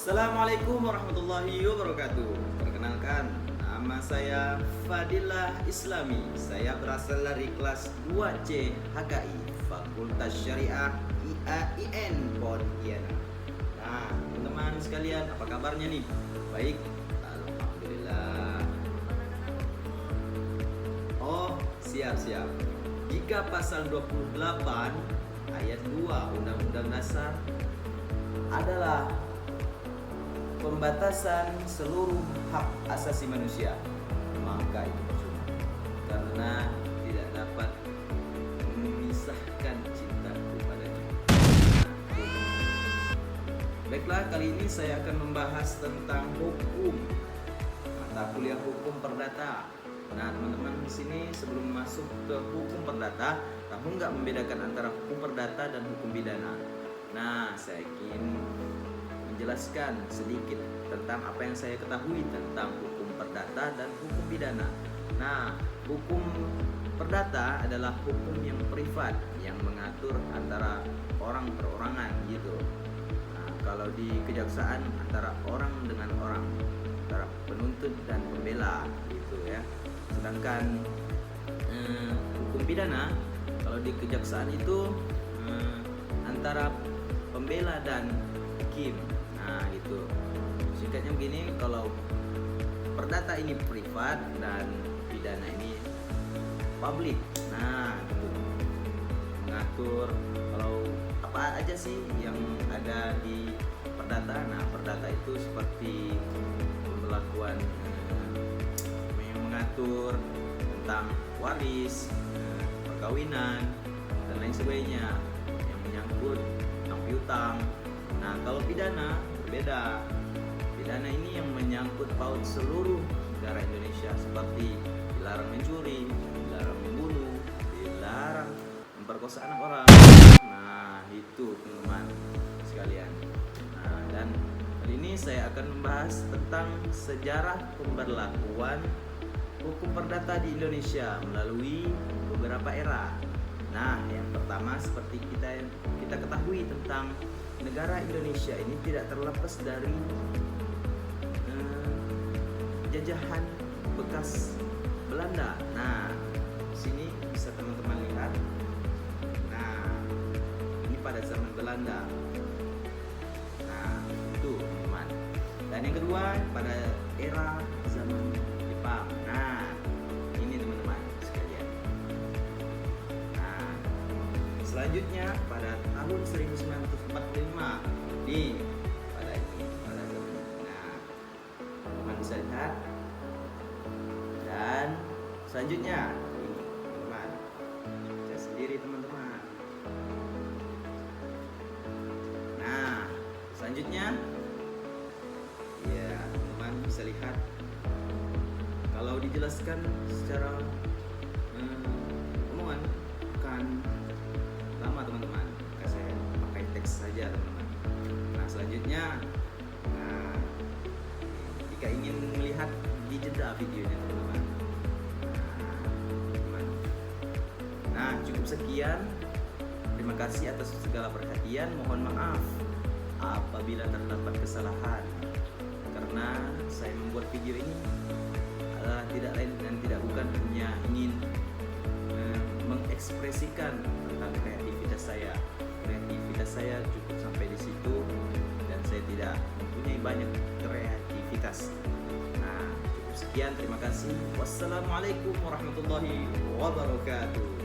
Assalamualaikum warahmatullahi wabarakatuh. Perkenalkan, nama saya Fadilah Islami. Saya berasal dari kelas 2C HKI Fakultas Syariah IAIN Pontianak. Nah, teman-teman sekalian, apa kabarnya nih? Baik, alhamdulillah. Oh, siap. Jika pasal 28 ayat 2 Undang-Undang Dasar adalah pembatasan seluruh hak asasi manusia, maka itu percuma karena tidak dapat memisahkan cintaku padanya. Baiklah, kali ini saya akan membahas tentang hukum mata kuliah hukum perdata. Nah, teman-teman di sini sebelum masuk ke hukum perdata, kamu nggak membedakan antara hukum perdata dan hukum pidana. Nah, saya ingin menjelaskan sedikit tentang apa yang saya ketahui tentang hukum perdata dan hukum pidana. Nah, hukum perdata adalah hukum yang privat yang mengatur antara orang perorangan gitu. Nah, kalau di kejaksaan antara orang dengan orang, antara penuntut dan pembela gitu ya. Sedangkan hukum pidana kalau di kejaksaan itu antara pembela dan hakim. Nah, gitu. Singkatnya begini, kalau perdata ini privat dan pidana ini publik. Nah, gitu. Mengatur kalau apa aja sih yang ada di perdata. Nah, perdata itu seperti pemberlakuan yang mengatur tentang waris, perkawinan dan lain sebagainya yang menyangkut tentang piutang. Nah, kalau pidana berbeda. Pidana ini yang menyangkut paut seluruh negara Indonesia, seperti dilarang mencuri, dilarang membunuh, dilarang memperkosa anak orang. Nah, itu teman-teman sekalian. Nah, dan kali ini saya akan membahas tentang sejarah pemberlakuan hukum perdata di Indonesia melalui beberapa era. Nah, yang pertama seperti kita ketahui tentang negara Indonesia ini tidak terlepas dari jajahan bekas Belanda. Nah, di sini bisa teman-teman lihat. Nah, ini pada zaman Belanda. Nah, itu teman. Dan yang kedua pada era zaman Jepang. Nah, ini teman-teman sekalian. Nah, selanjutnya pada tahun 1945 nih pada zaman. Nah, teman bisa lihat. Dan selanjutnya ini teman, saya sendiri teman-teman. Nah, selanjutnya ya teman bisa lihat. Kalau dijelaskan secara omongan akan lama teman-teman, maka saya pakai teks saja teman-teman. Nah, selanjutnya, nah, jika ingin melihat di jeda videonya teman-teman. Nah, cukup sekian. Terima kasih atas segala perhatian. Mohon maaf apabila terdapat kesalahan, karena saya membuat video ini adalah tidak lain dan tidak bukan hanya ingin mengekspresikan tentang kreativitas saya. Kreativitas saya cukup sampai di situ dan saya tidak mempunyai banyak kreativitas. Nah, cukup sekian. Terima kasih. Wassalamualaikum warahmatullahi wabarakatuh.